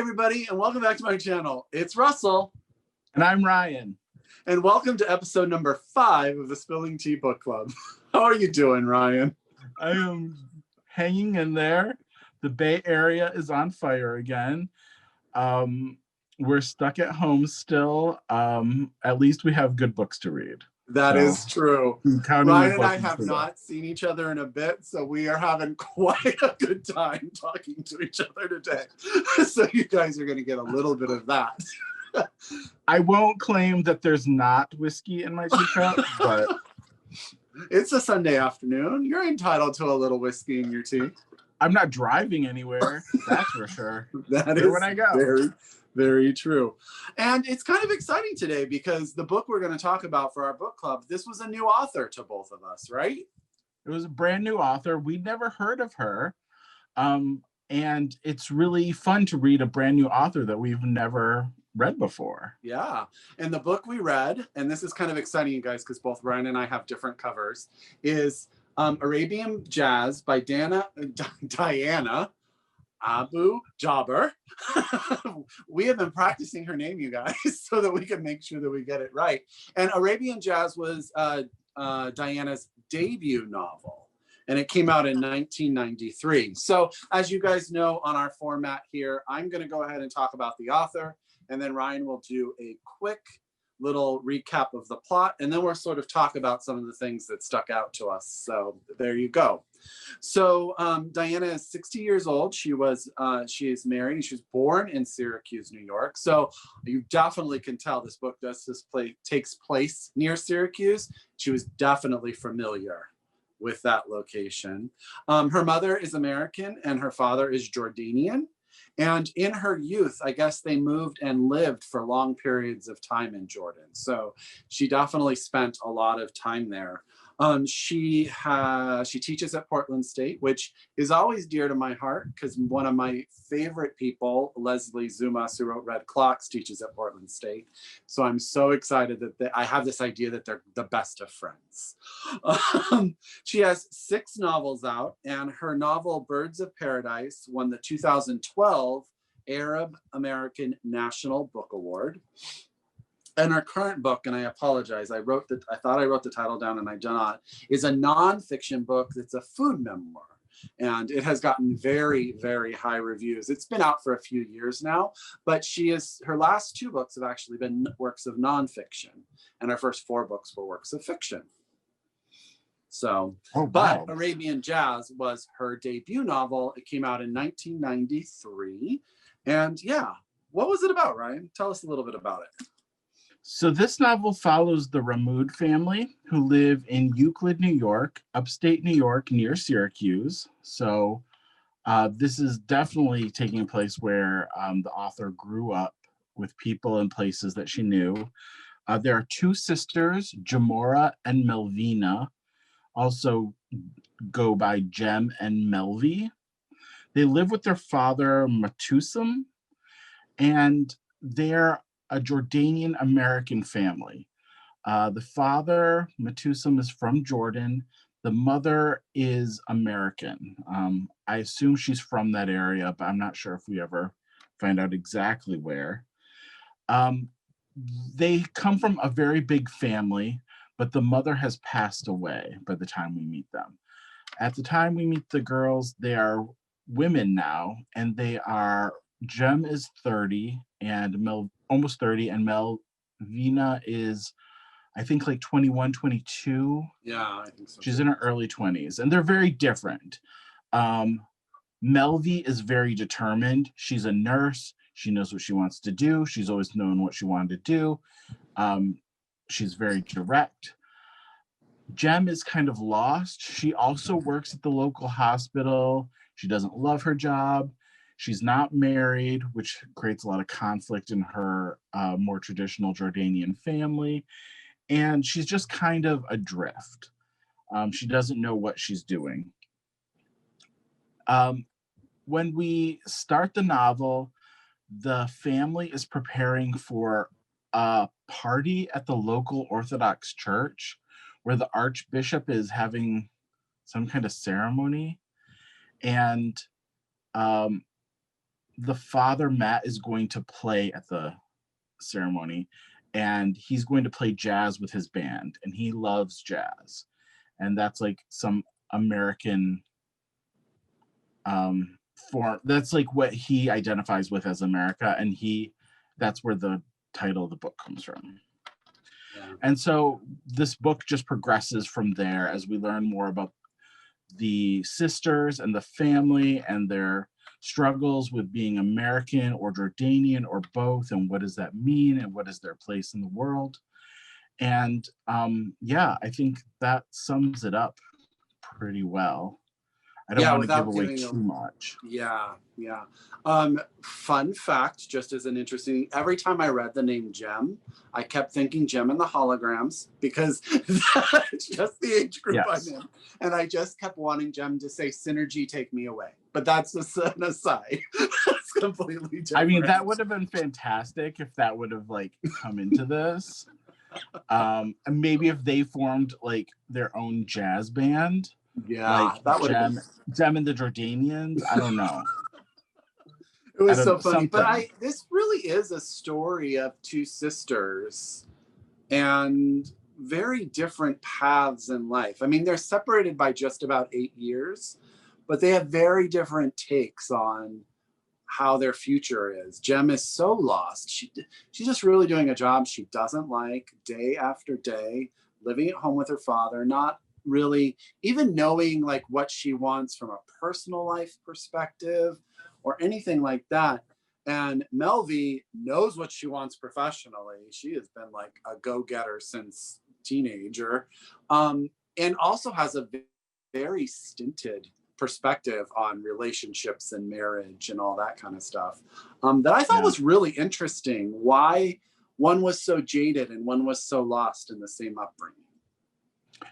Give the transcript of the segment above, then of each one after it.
everybody, and welcome back to my channel. It's Russell. And I'm Ryan. And welcome to episode number 5 of the Spilling Tea Book Club. How are you doing, Ryan? I am hanging in there. The Bay Area is on fire again. We're stuck at home still. At least we have good books to read. That is true. Ryan and I have not seen each other in a bit, so we are having quite a good time talking to each other today. So you guys are going to get a little bit of that. I won't claim that there's not whiskey in my teacup, but it's a Sunday afternoon. You're entitled to a little whiskey in your tea. I'm not driving anywhere. That's for sure. That is when I go. Very, very true. And it's kind of exciting today because the book we're going to talk about for our book club, this was a new author to both of us, right? It was a brand new author. We'd never heard of her. And it's really fun to read a brand new author that we've never read before. Yeah. And the book we read, and this is kind of exciting, you guys, because both Ryan and I have different covers, is Arabian Jazz by Diana Abu Jaber. We have been practicing her name, you guys, so that we can make sure that we get it right. And Arabian Jazz was Diana's debut novel, and it came out in 1993. So as you guys know, on our format here, I'm going to go ahead and talk about the author, and then Ryan will do a quick little recap of the plot, and then we'll sort of talk about some of the things that stuck out to us. So there you go. So Diana is 60 years old. She is married. She was born in Syracuse, New York. So you definitely can tell this book takes place near Syracuse. She was definitely familiar with that location. Her mother is American and her father is Jordanian. And in her youth, I guess they moved and lived for long periods of time in Jordan. So she definitely spent a lot of time there. She teaches at Portland State, which is always dear to my heart because one of my favorite people, Leslie Zumas, who wrote Red Clocks, teaches at Portland State. So I'm so excited that I have this idea that they're the best of friends. She has 6 novels out, and her novel Birds of Paradise won the 2012 Arab American National Book Award. And our current book, and I apologize, I thought I wrote the title down and I did not, is a nonfiction book that's a food memoir. And it has gotten very, very high reviews. It's been out for a few years now, but her last 2 books have actually been works of nonfiction. And her first 4 books were works of fiction. So, But Arabian Jazz was her debut novel. It came out in 1993. And yeah, what was it about, Ryan? Tell us a little bit about it. So this novel follows the Ramoud family who live in Euclid, New York, upstate New York, near Syracuse. So this is definitely taking place where the author grew up with people and places that she knew. There are 2 sisters, Jamora and Melvina, also go by Jem and Melvi. They live with their father, Matusam, and they're a Jordanian American family. The father, Matusam, is from Jordan. The mother is American. I assume she's from that area, but I'm not sure if we ever find out exactly where. They come from a very big family, but the mother has passed away by the time we meet them. At the time we meet the girls, they are women now, and Jem is 30 and almost 30, and Melvina is, I think, like 21, 22. Yeah, I think so. She's in her early 20s, and they're very different. Melvi is very determined. She's a nurse. She knows what she wants to do. She's always known what she wanted to do. She's very direct. Jem is kind of lost. She also works at the local hospital. She doesn't love her job. She's not married, which creates a lot of conflict in her more traditional Jordanian family. And she's just kind of adrift. She doesn't know what she's doing. When we start the novel, the family is preparing for a party at the local Orthodox church where the Archbishop is having some kind of ceremony. And the father, Matt, is going to play at the ceremony, and he's going to play jazz with his band, and he loves jazz, and that's like some American form. That's like what he identifies with as America, and that's where the title of the book comes from. Yeah. And so this book just progresses from there as we learn more about the sisters and the family and their struggles with being American or Jordanian or both, and what does that mean, and what is their place in the world. And yeah, I think that sums it up pretty well. I don't want to give away too much. Yeah. Fun fact, just as an interesting, every time I read the name Jem, I kept thinking Jem and the Holograms, because that's just the age group I'm in. And I just kept wanting Jem to say, "Synergy, take me away." But that's just an aside. It's completely different. I mean, that would have been fantastic if that would have like come into this. And maybe if they formed like their own jazz band. Yeah, like that would have been... Jem and the Jordanians. I don't know. It was so funny. But this really is a story of two sisters and very different paths in life. I mean, they're separated by just about 8 years, but they have very different takes on how their future is. Jem is so lost. She's just really doing a job she doesn't like, day after day, living at home with her father, not really even knowing like what she wants from a personal life perspective or anything like that. And Melvi knows what she wants professionally. She has been like a go-getter since teenager, and also has a very stinted perspective on relationships and marriage and all that kind of stuff, that I thought was really interesting, why one was so jaded and one was so lost in the same upbringing.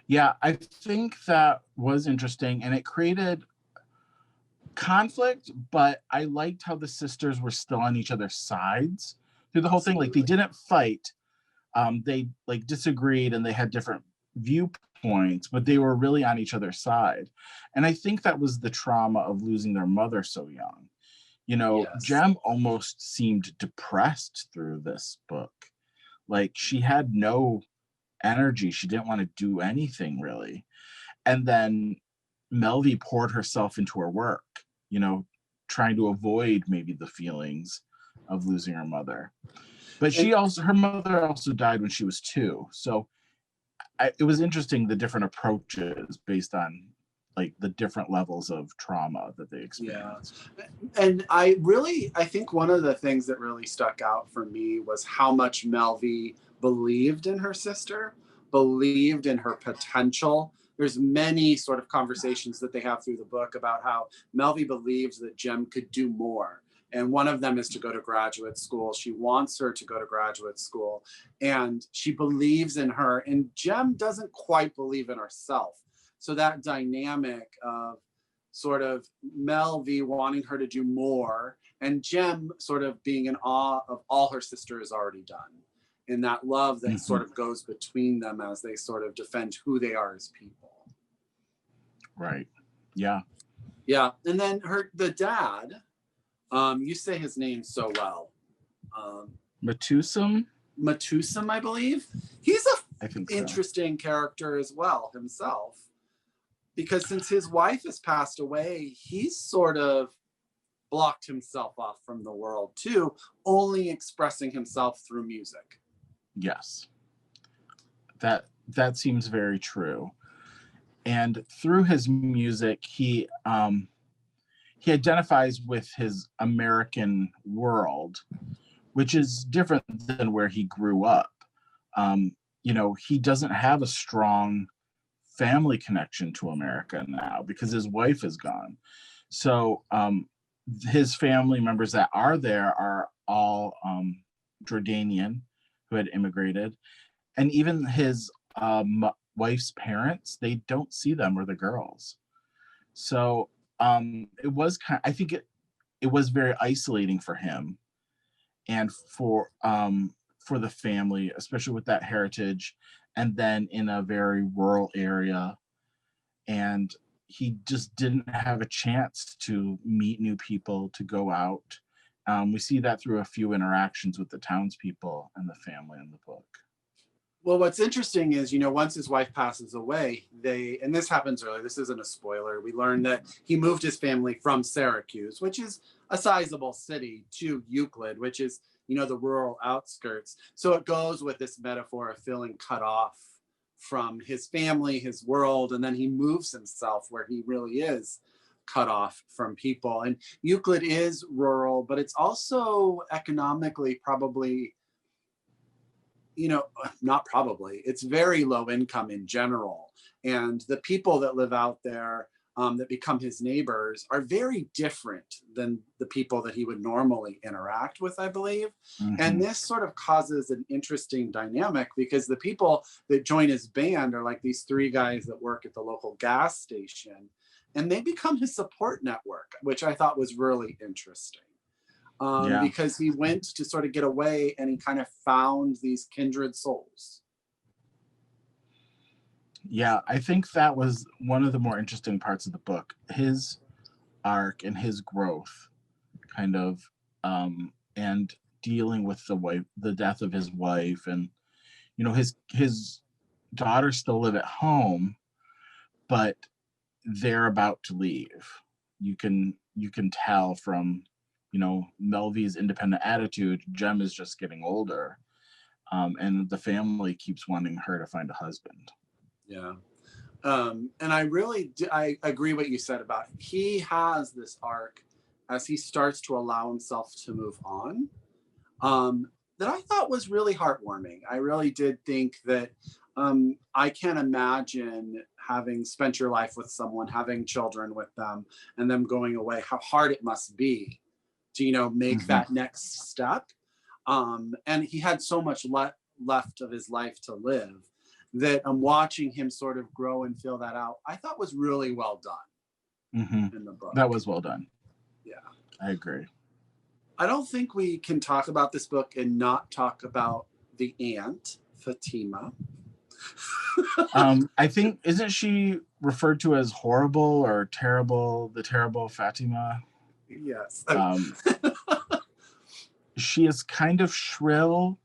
Yeah, I think that was interesting, and it created conflict, but I liked how the sisters were still on each other's sides through the whole thing. Like, they didn't fight. They like disagreed and they had different viewpoints, but they were really on each other's side. And I think that was the trauma of losing their mother so young. You know, Jem almost seemed depressed through this book. Like, she had no energy. She didn't want to do anything really. And then Melvi poured herself into her work, you know, trying to avoid maybe the feelings of losing her mother. But her mother also died when she was 2. So it was interesting, the different approaches based on like the different levels of trauma that they experienced. Yeah. And I think one of the things that really stuck out for me was how much Melvi believed in her sister, believed in her potential. There's many sort of conversations that they have through the book about how Melvi believes that Jem could do more. And one of them is to go to graduate school. She wants her to go to graduate school, and she believes in her, and Jem doesn't quite believe in herself. So that dynamic of sort of Melvi wanting her to do more and Jem sort of being in awe of all her sister has already done, and that love that sort of goes between them as they sort of defend who they are as people. Right. Yeah. Yeah. And then the dad, you say his name so well. Matusam, I believe. He's an interesting character as well himself, because since his wife has passed away, he's sort of blocked himself off from the world too, only expressing himself through music. Yes. That seems very true. And through his music, he identifies with his American world, which is different than where he grew up. You know, he doesn't have a strong family connection to America now because his wife is gone. So his family members that are there are all Jordanian who had immigrated. And even his wife's parents, they don't see them or the girls. So it was I think it was very isolating for him and for the family, especially with that heritage, and then in a very rural area. And he just didn't have a chance to meet new people, to go out. We see that through a few interactions with the townspeople and the family in the book. Well, what's interesting is, once his wife passes away, and this happens early, this isn't a spoiler, we learn that he moved his family from Syracuse, which is a sizable city, to Euclid, which is, the rural outskirts. So it goes with this metaphor of feeling cut off from his family, his world, and then he moves himself where he really is cut off from people. And Euclid is rural, but it's also economically probably, not probably, it's very low income in general. And the people that live out there that become his neighbors are very different than the people that he would normally interact with, I believe. Mm-hmm. And this sort of causes an interesting dynamic because the people that join his band are like these three guys that work at the local gas station, and they become his support network, which I thought was really interesting. Because he went to sort of get away and he kind of found these kindred souls. Yeah, I think that was one of the more interesting parts of the book, his arc and his growth, kind of, and dealing with the death of his wife, and his daughters still live at home, but they're about to leave. You can tell from Melvy's independent attitude. Jem is just getting older, and the family keeps wanting her to find a husband. Yeah. And I agree what you said about him. He has this arc as he starts to allow himself to move on, that I thought was really heartwarming. I really did think that I can't imagine having spent your life with someone, having children with them, and them going away, how hard it must be to, make Mm-hmm. that next step. And he had so much left of his life to live that I'm watching him sort of grow and feel that out. I thought was really well done in the book. That was well done. Yeah. I agree. I don't think we can talk about this book and not talk about the aunt, Fatima. I think, isn't she referred to as horrible or terrible, the terrible Fatima? Yes. She is kind of shrill,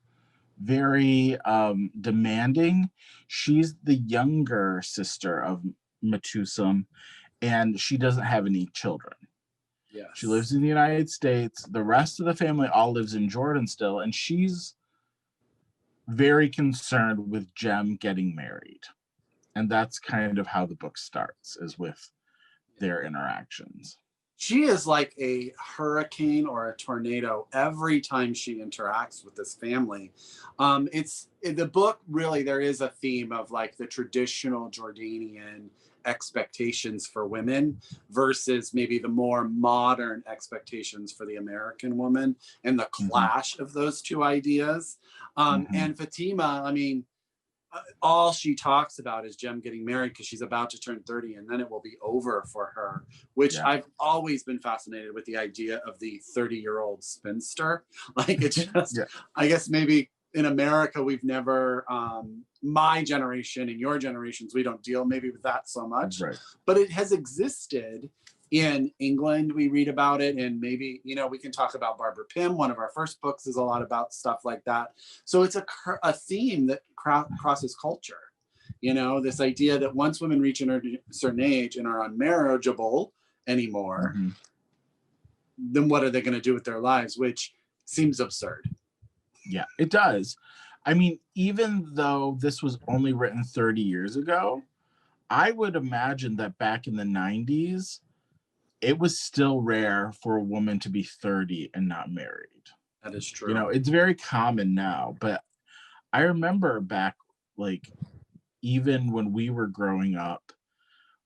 very demanding. She's the younger sister of Matusum, and she doesn't have any children. Yes. She lives in the United States. The rest of the family all lives in Jordan still, and she's very concerned with Jem getting married. And that's kind of how the book starts, is with their interactions. She is like a hurricane or a tornado every time she interacts with this family. It's in the book, really, there is a theme of like the traditional Jordanian expectations for women versus maybe the more modern expectations for the American woman, and the clash of those two ideas. And Fatima, I mean, all she talks about is Jem getting married because she's about to turn 30 and then it will be over for her, which I've always been fascinated with the idea of the 30-year-old spinster. Like it's just, I guess maybe in America, we've never, my generation and your generations, we don't deal maybe with that so much, but it has existed in England. We read about it, and maybe, we can talk about Barbara Pym. One of our first books is a lot about stuff like that. So it's a theme that crosses culture. This idea that once women reach a certain age and are unmarriageable anymore, then what are they going to do with their lives? Which seems absurd. Yeah, it does. I mean, even though this was only written 30 years ago, I would imagine that back in the 90s, it was still rare for a woman to be 30 and not married. That is true. It's very common now, but I remember back, like, even when we were growing up,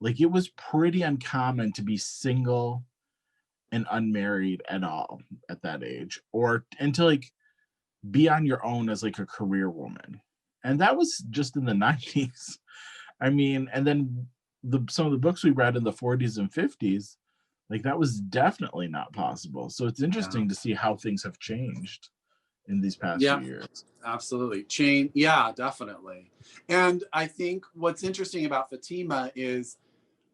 like, it was pretty uncommon to be single and unmarried at all at that age, and to like be on your own as like a career woman. And that was just in the 90s. I mean, and then some of the books we read in the 40s and 50s, like that was definitely not possible. So it's interesting to see how things have changed in these past few years. Absolutely. Definitely. And I think what's interesting about Fatima is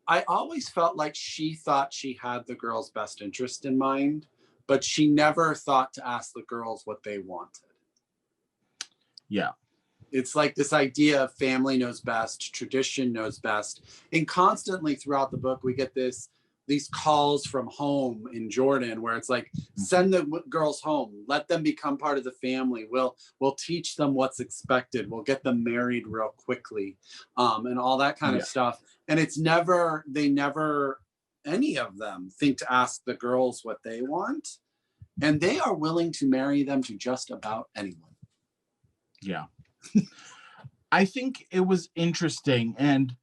I always felt like she thought she had the girl's best interest in mind, but she never thought to ask the girls what they wanted. Yeah. It's like this idea of family knows best, tradition knows best. And constantly throughout the book, we get these calls from home in Jordan where it's like, send the girls home, let them become part of the family. We'll teach them what's expected. We'll get them married real quickly, and all that kind of stuff. And they never, any of them think to ask the girls what they want. And they are willing to marry them to just about anyone. Yeah. I think it was interesting. And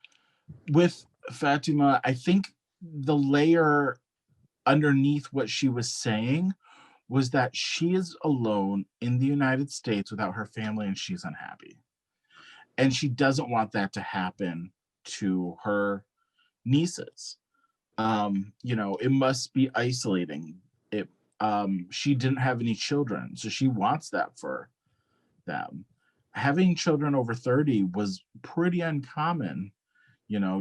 with Fatima, I think the layer underneath what she was saying was that she is alone in the United States without her family and she's unhappy. And she doesn't want that to happen to her nieces. It must be isolating. She didn't have any children, so she wants that for them. Having children over 30 was pretty uncommon,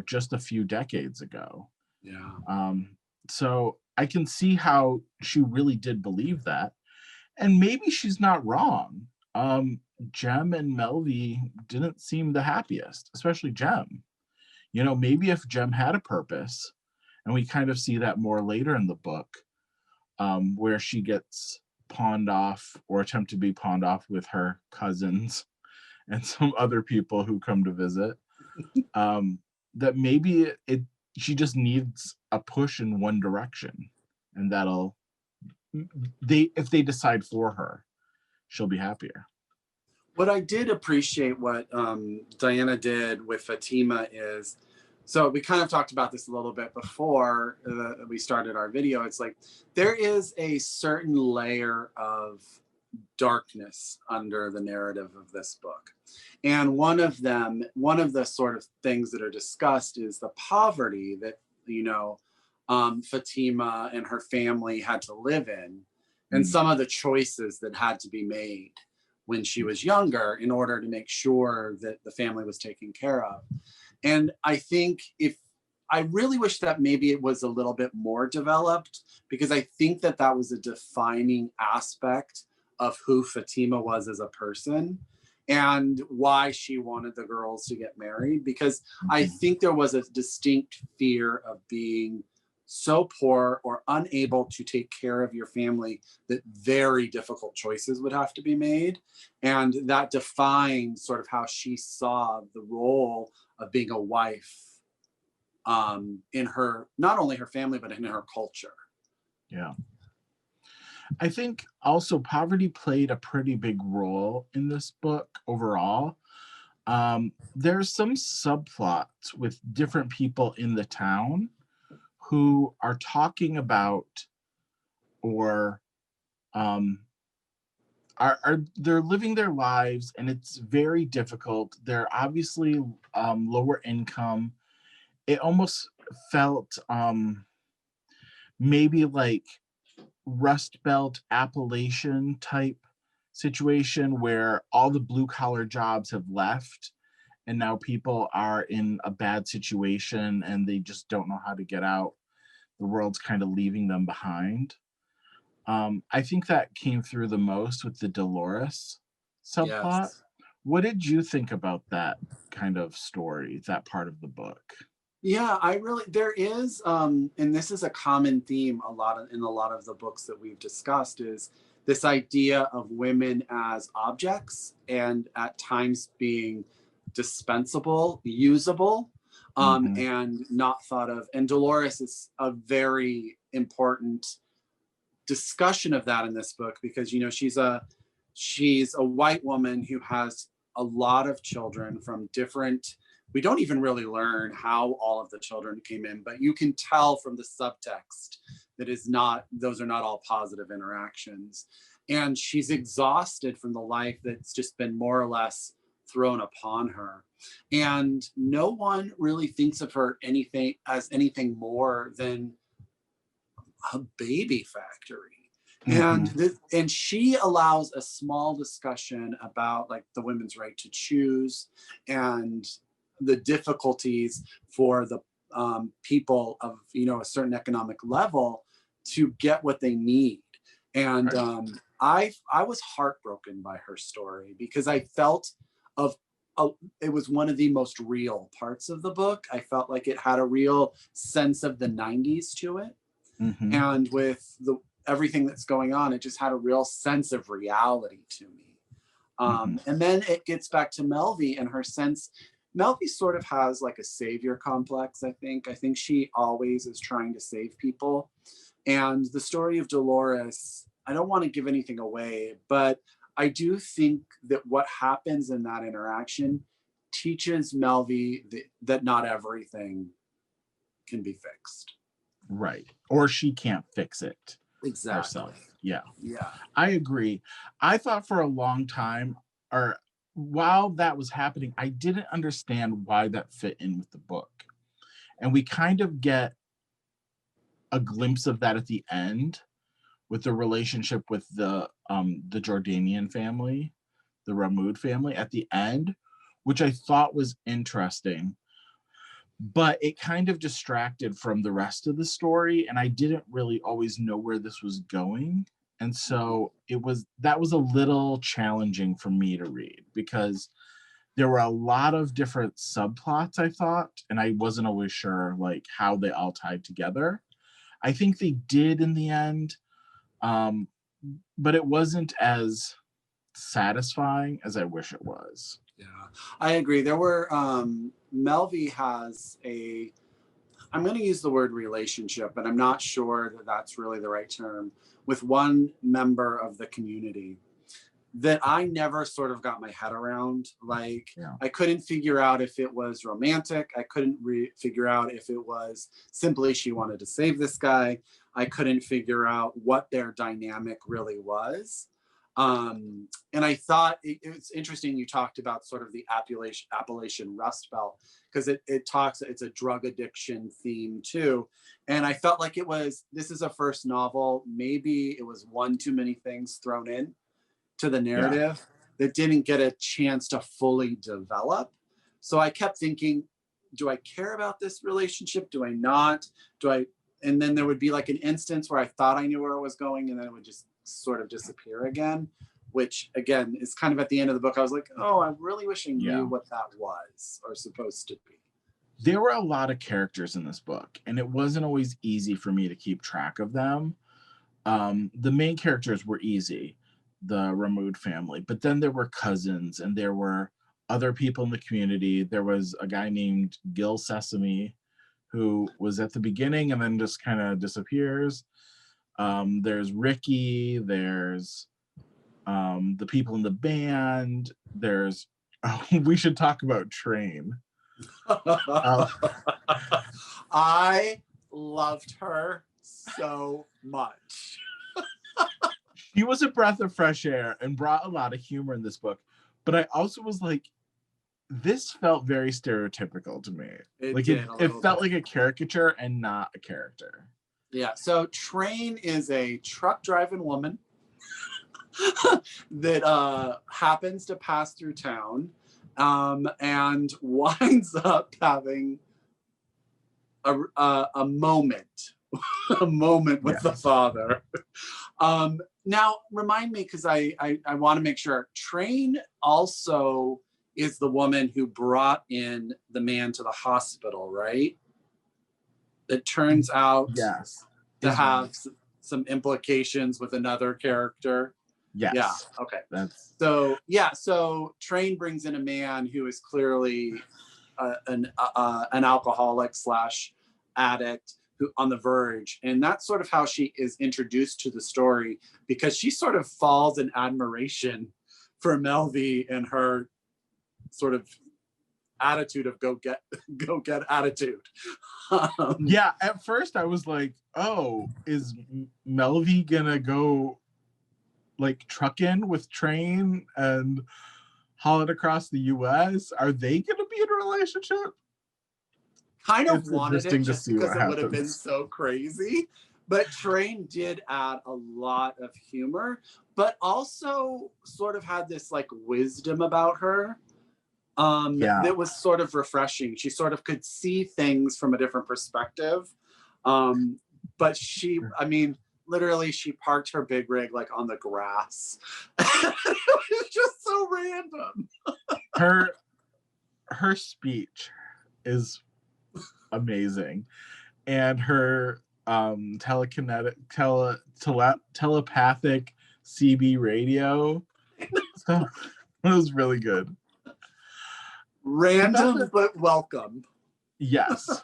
just a few decades ago. Yeah. So I can see how she really did believe that. And maybe she's not wrong. Jem and Melvie didn't seem the happiest, especially Jem. Maybe if Jem had a purpose, and we kind of see that more later in the book, where she gets pawned off or attempt to be pawned off with her cousins and some other people who come to visit, that maybe she just needs a push in one direction, and if they decide for her, she'll be happier. What I did appreciate what Diana did with Fatima is, so we kind of talked about this a little bit before we started our video. It's like there is a certain layer of darkness under the narrative of this book. And one of the sort of things that are discussed is the poverty that, Fatima and her family had to live in, and some of the choices that had to be made when she was younger in order to make sure that the family was taken care of. And I think I really wish that maybe it was a little bit more developed, because I think that was a defining aspect of who Fatima was as a person and why she wanted the girls to get married, because I think there was a distinct fear of being so poor or unable to take care of your family that very difficult choices would have to be made. And that defined sort of how she saw the role of being a wife in her, not only her family, but in her culture. Yeah. I think also poverty played a pretty big role in this book overall. There's some subplots with different people in the town who are talking about, or they're living their lives, and it's very difficult. They're obviously lower income. It almost felt maybe like Rust Belt Appalachian type situation where all the blue collar jobs have left and now people are in a bad situation and they just don't know how to get out. The world's kind of leaving them behind. I think that came through the most with the Dolores subplot. Yes. What did you think about that kind of story, that part of the book? Yeah, there is, and this is a common theme in a lot of the books that we've discussed, is this idea of women as objects and at times being dispensable, usable, and not thought of. And Dolores is a very important discussion of that in this book, because she's a white woman who has a lot of children from different, we don't even really learn how all of the children came in, but you can tell from the subtext that those are not all positive interactions. And she's exhausted from the life that's just been more or less thrown upon her. And no one really thinks of her as anything more than a baby factory. And she allows a small discussion about like the women's right to choose and the difficulties for the people of a certain economic level to get what they need. And Right. I was heartbroken by her story because I felt of it was one of the most real parts of the book. I felt like it had a real sense of the 90s to it. Mm-hmm. And with the everything that's going on, it just had a real sense of reality to me. Mm-hmm. And then it gets back to Melvie and her sense. Melvie sort of has like a savior complex, I think. I think she always is trying to save people. And the story of Dolores, I don't want to give anything away, but I do think that what happens in that interaction teaches Melvie that not everything can be fixed. Right. Or she can't fix it Exactly. herself. Yeah. Yeah. I agree. I thought for a long time, or while that was happening, I didn't understand why that fit in with the book. And we kind of get a glimpse of that at the end with the relationship with the Jordanian family, the Ramoud family at the end, which I thought was interesting. But it kind of distracted from the rest of the story, and I didn't really always know where this was going. And so that was a little challenging for me to read because there were a lot of different subplots, I thought, and I wasn't always sure like how they all tied together. I think they did in the end, um, but it wasn't as satisfying as I wish it was. Yeah, I agree. There were Melvie has I'm going to use the word relationship, but I'm not sure that that's really the right term, with one member of the community that I never sort of got my head around. Like, Yeah. I couldn't figure out if it was romantic. I couldn't figure out if it was simply she wanted to save this guy. I couldn't figure out what their dynamic really was. And I thought it's interesting you talked about sort of the Appalachian Rust Belt, because it's a drug addiction theme too. And I felt like this is a first novel. Maybe it was one too many things thrown in to the Yeah. narrative that didn't get a chance to fully develop. So I kept thinking, do I care about this relationship? Do I not? And then there would be like an instance where I thought I knew where it was going, and then it would just sort of disappear again, which again is kind of at the end of the book. I was like, oh, I really wish I knew what that was or supposed to be. There were a lot of characters in this book, and it wasn't always easy for me to keep track of them. The main characters were easy, the Ramoud family, but then there were cousins and there were other people in the community. There was a guy named Gil Sesame who was at the beginning and then just kind of disappears. There's Ricky, there's the people in the band, there's we should talk about Train. I loved her so much. She was a breath of fresh air and brought a lot of humor in this book. But I also was like, this felt very stereotypical to me. It felt like a caricature and not a character. Yeah. So Train is a truck driving woman that happens to pass through town and winds up having a moment, a moment with the father. Now, remind me, because I want to make sure. Train also is the woman who brought in the man to the hospital, right? It turns out to have some implications with another character. Yes. Yeah. Okay. So Train brings in a man who is clearly an alcoholic / addict who on the verge, and that's sort of how she is introduced to the story, because she sort of falls in admiration for Melvie and her sort of attitude of go get attitude. Yeah, at first I was like, oh, is Melvie gonna go like truck in with Train and haul it across the US? Are they gonna be in a relationship? Kind of wanted it just because it would have been so crazy. But Train did add a lot of humor, but also sort of had this like wisdom about her that was sort of refreshing. She sort of could see things from a different perspective. But I mean, literally she parked her big rig like on the grass. It was just so random. Her speech is amazing, and her telepathic CB radio stuff was really good. Random but welcome. Yes.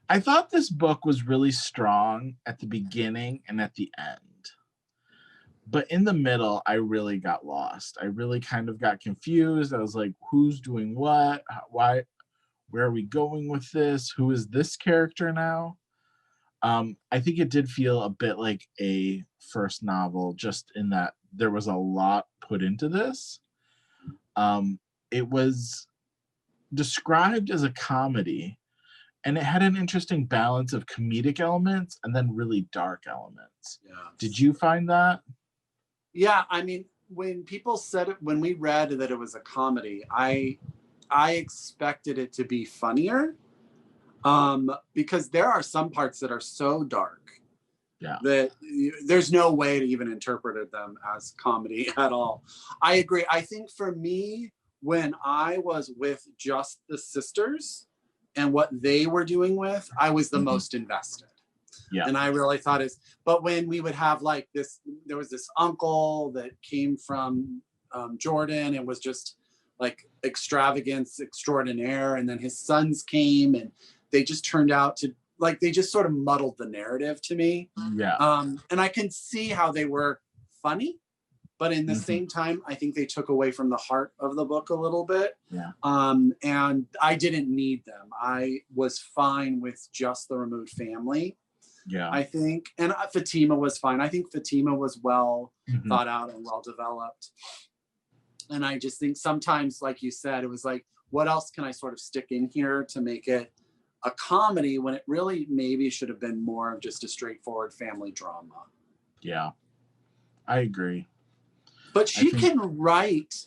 I thought this book was really strong at the beginning and at the end. But in the middle, I really got lost. I really kind of got confused. I was like, who's doing what? Why? Where are we going with this? Who is this character now? I think it did feel a bit like a first novel, just in that there was a lot put into this. It was described as a comedy, and it had an interesting balance of comedic elements and then really dark elements. Yeah. Did you find that? Yeah, I mean, when people said it, when we read that it was a comedy, I expected it to be funnier, because there are some parts that are so dark that there's no way to even interpret them as comedy at all. I agree. I think for me, when I was with just the sisters and what they were doing with, I was the most invested. Yeah. And I really thought but when we would have like this, there was this uncle that came from Jordan and was just like extravagance extraordinaire. And then his sons came and they just turned out to like, they just sort of muddled the narrative to me. Yeah. And I can see how they were funny, but in the same time, I think they took away from the heart of the book a little bit. Yeah. And I didn't need them. I was fine with just the removed family. Yeah, I think, and Fatima was fine. I think Fatima was well thought out and well developed. And I just think sometimes, like you said, it was like, what else can I sort of stick in here to make it a comedy when it really maybe should have been more of just a straightforward family drama? Yeah, I agree. But she can write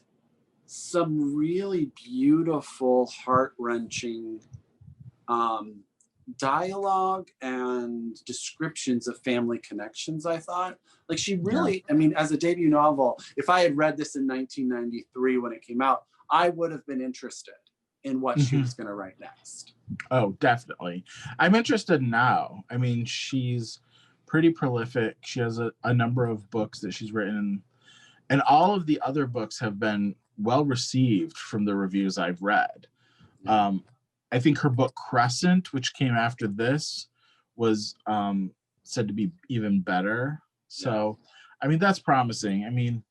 some really beautiful, heart-wrenching dialogue and descriptions of family connections. I thought, like, she really, I mean, as a debut novel, if I had read this in 1993 when it came out, I would have been interested in what she was going to write next. Oh, definitely. I'm interested now. I mean, she's pretty prolific. She has a number of books that she's written, and all of the other books have been well received from the reviews I've read. I think her book Crescent, which came after this, was said to be even better. So, I mean, that's promising. I mean,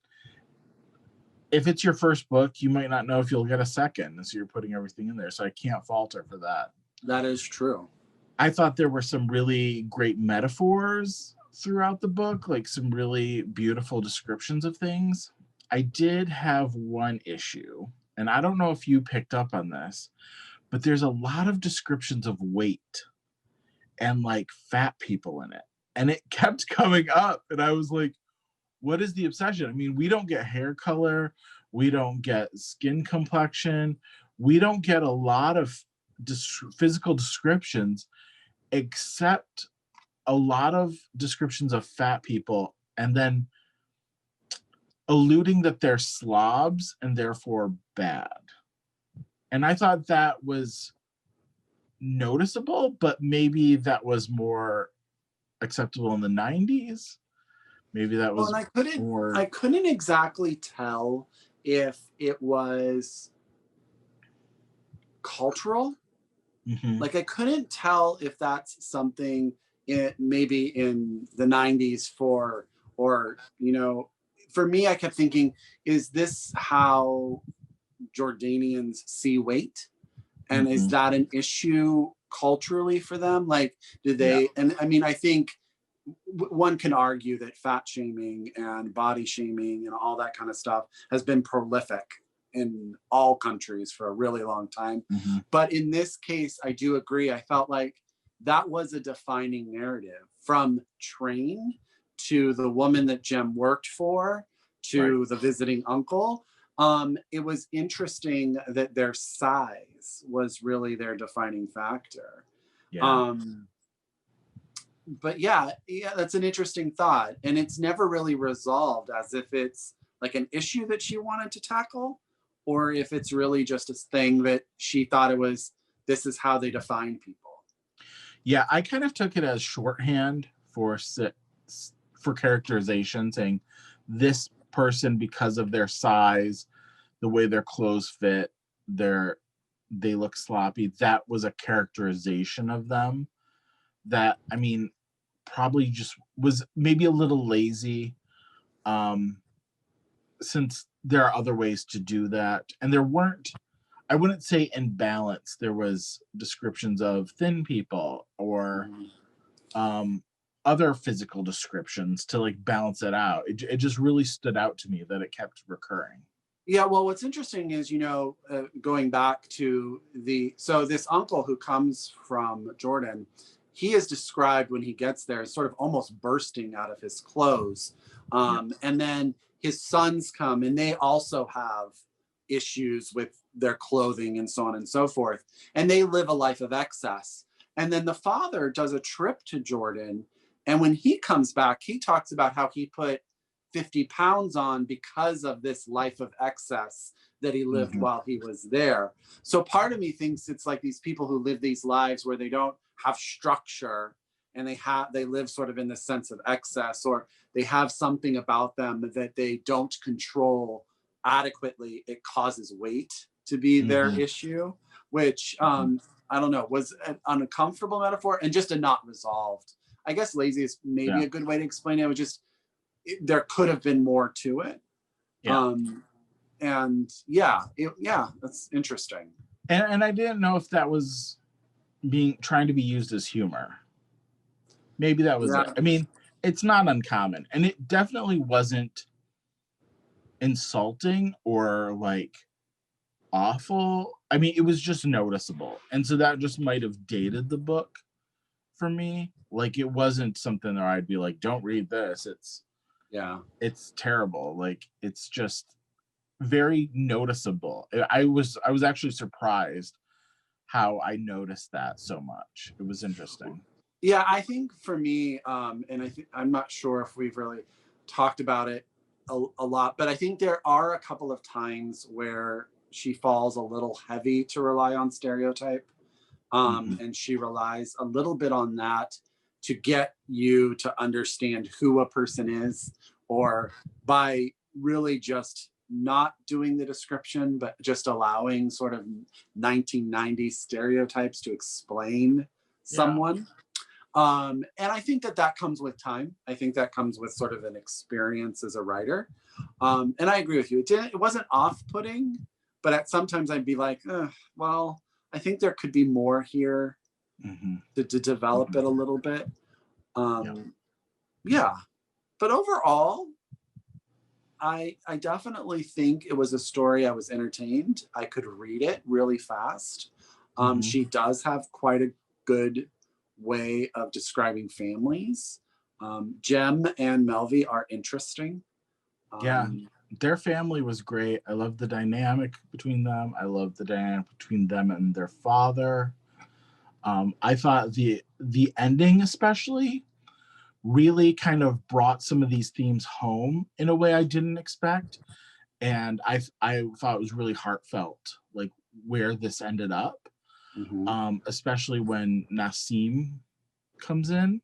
if it's your first book, you might not know if you'll get a second. So you're putting everything in there. So I can't fault her for that. That is true. I thought there were some really great metaphors throughout the book, like some really beautiful descriptions of things. I did have one issue, and I don't know if you picked up on this, but there's a lot of descriptions of weight and like fat people in it. And it kept coming up. And I was like, what is the obsession? I mean, we don't get hair color. We don't get skin complexion. We don't get a lot of physical descriptions, except a lot of descriptions of fat people. And then alluding that they're slobs and therefore bad. And I thought that was noticeable, but maybe that was more acceptable in the 90s. Maybe that was I couldn't exactly tell if it was cultural. Like, I couldn't tell if that's something maybe in the 90s or, you know, for me, I kept thinking, is this how Jordanians see weight? And is that an issue culturally for them? Like, do they, and I mean, I think one can argue that fat shaming and body shaming and all that kind of stuff has been prolific in all countries for a really long time. But in this case, I do agree. I felt like that was a defining narrative, from Train to the woman that Jem worked for to the visiting uncle. It was interesting that their size was really their defining factor. but yeah, that's an interesting thought. And it's never really resolved as if it's like an issue that she wanted to tackle, or if it's really just a thing that she thought it was, this is how they define people. Yeah, I kind of took it as shorthand for characterization, saying this person, because of their size, the way their clothes fit, they look sloppy. That was a characterization of them that, I mean, probably just was maybe a little lazy, since there are other ways to do that. And there weren't, I wouldn't say in balance, there was descriptions of thin people or other physical descriptions to like balance it out. It just really stood out to me that it kept recurring. Yeah, well, what's interesting is, going back to this uncle who comes from Jordan, he is described when he gets there as sort of almost bursting out of his clothes. And then his sons come and they also have issues with their clothing and so on and so forth. And they live a life of excess. And then the father does a trip to Jordan. And when he comes back, he talks about how he put 50 pounds on because of this life of excess that he lived while he was there. So part of me thinks it's like these people who live these lives where they don't have structure and they live sort of in the sense of excess, or they have something about them that they don't control adequately. It causes weight to be their issue, which I don't know, was an uncomfortable metaphor and just a not resolved. I guess lazy is maybe a good way to explain it. It was just, there could have been more to it. And that's interesting. And I didn't know if that was trying to be used as humor. Maybe that was it. I mean, it's not uncommon, and it definitely wasn't insulting or like awful. I mean, it was just noticeable, and so that just might have dated the book for me. Like, it wasn't something that I'd be like, don't read this, it's terrible. Like, it's just very noticeable. I was actually surprised how I noticed that so much. It was interesting. Yeah, I think for me, and I'm not sure if we've really talked about it a lot, but I think there are a couple of times where she falls a little heavy to rely on stereotype. And she relies a little bit on that to get you to understand who a person is, or by really just not doing the description, but just allowing sort of 1990s stereotypes to explain someone. And I think that comes with time. I think that comes with sort of an experience as a writer. And I agree with you. It wasn't off-putting, but sometimes I'd be like, well, I think there could be more here to develop it a little bit. But overall, I definitely think it was a story I was entertained. I could read it really fast. She does have quite a good way of describing families. Jem and Melvi are interesting. Their family was great. I love the dynamic between them. I love the dynamic between them and their father. I thought the ending especially really kind of brought some of these themes home in a way I didn't expect. And I thought it was really heartfelt, like where this ended up, especially when Nassim comes in.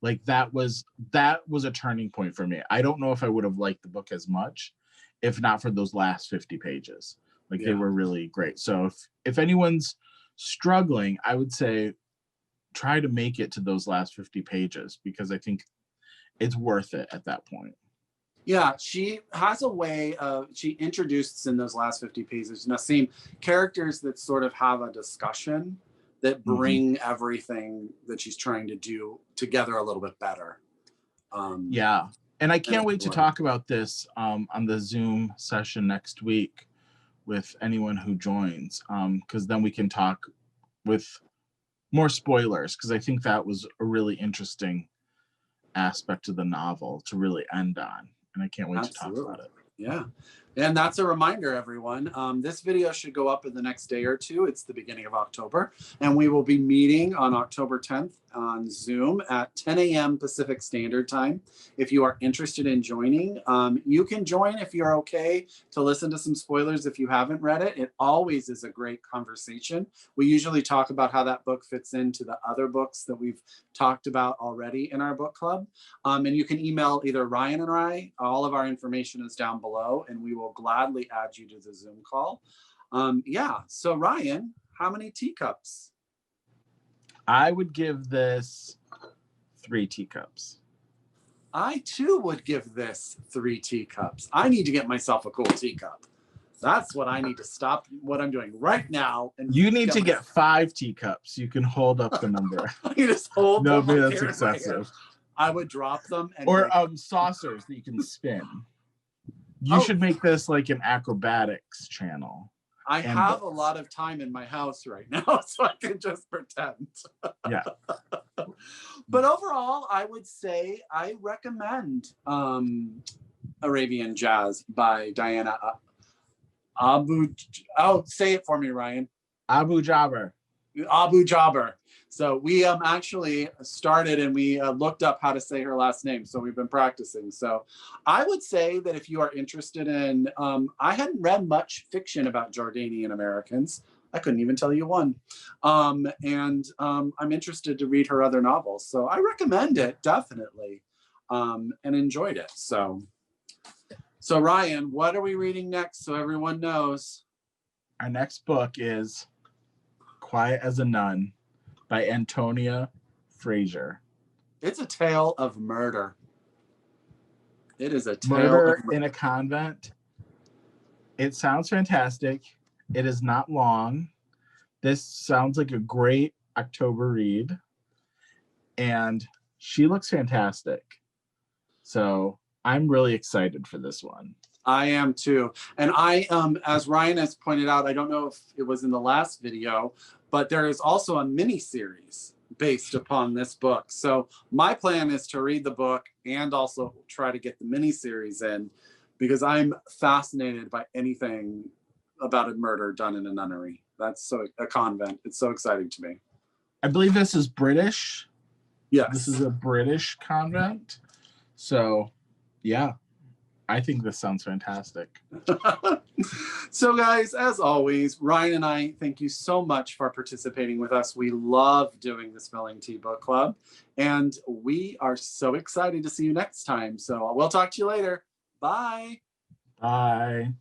Like that was a turning point for me. I don't know if I would have liked the book as much if not for those last 50 pages. Like they were really great. So if anyone's struggling, I would say try to make it to those last 50 pages, because I think it's worth it at that point. Yeah, she has a way of, she introduces in those last 50 pages, Nassim, characters that sort of have a discussion that bring everything that she's trying to do together a little bit better. And I can't wait to talk about this on the Zoom session next week with anyone who joins, because then we can talk with more spoilers, because I think that was a really interesting aspect of the novel to really end on, and I can't wait to talk about it. Yeah. And that's a reminder, everyone. This video should go up in the next day or two. It's the beginning of October, and we will be meeting on October 10th on Zoom at 10 a.m. Pacific Standard Time. If you are interested in joining, you can join if you're okay to listen to some spoilers if you haven't read it. It always is a great conversation. We usually talk about how that book fits into the other books that we've talked about already in our book club. And you can email either Ryan or I. All of our information is down below, and we will gladly add you to the Zoom call. Yeah, so Ryan, how many teacups? I would give this 3 teacups. I too would give this 3 teacups. I need to get myself a cool teacup. That's what I need to stop what I'm doing right now. And you need to get 5 teacups. You can hold up the number. You just hold them. No, that's excessive. I would drop them. And or saucers that you can spin. You should make this like an acrobatics channel. I have a lot of time in my house right now, so I can just pretend. Yeah. But overall, I would say I recommend Arabian Jazz by Diana say it for me, Ryan. Abu Jaber. Abu Jaber. So we actually started and we looked up how to say her last name. So we've been practicing. So I would say that if you are interested in, I hadn't read much fiction about Jordanian Americans. I couldn't even tell you one. I'm interested to read her other novels. So I recommend it, definitely, and enjoyed it. So Ryan, what are we reading next so everyone knows? Our next book is Quiet as a Nun by Antonia, Fraser. It's a tale of murder. It is a tale Murder of murder in a convent. It sounds fantastic. It is not long. This sounds like a great October read. And she looks fantastic. So I'm really excited for this one. I am too. And I, as Ryan has pointed out, I don't know if it was in the last video, but there is also a mini series based upon this book. So my plan is to read the book and also try to get the mini series in, because I'm fascinated by anything about a murder done in a nunnery. That's a convent. It's so exciting to me. I believe this is British. Yes. This is a British convent. So yeah, I think this sounds fantastic. So guys, as always, Ryan and I thank you so much for participating with us. We love doing the Spelling Tea Book Club, and we are so excited to see you next time. So we'll talk to you later. Bye. Bye.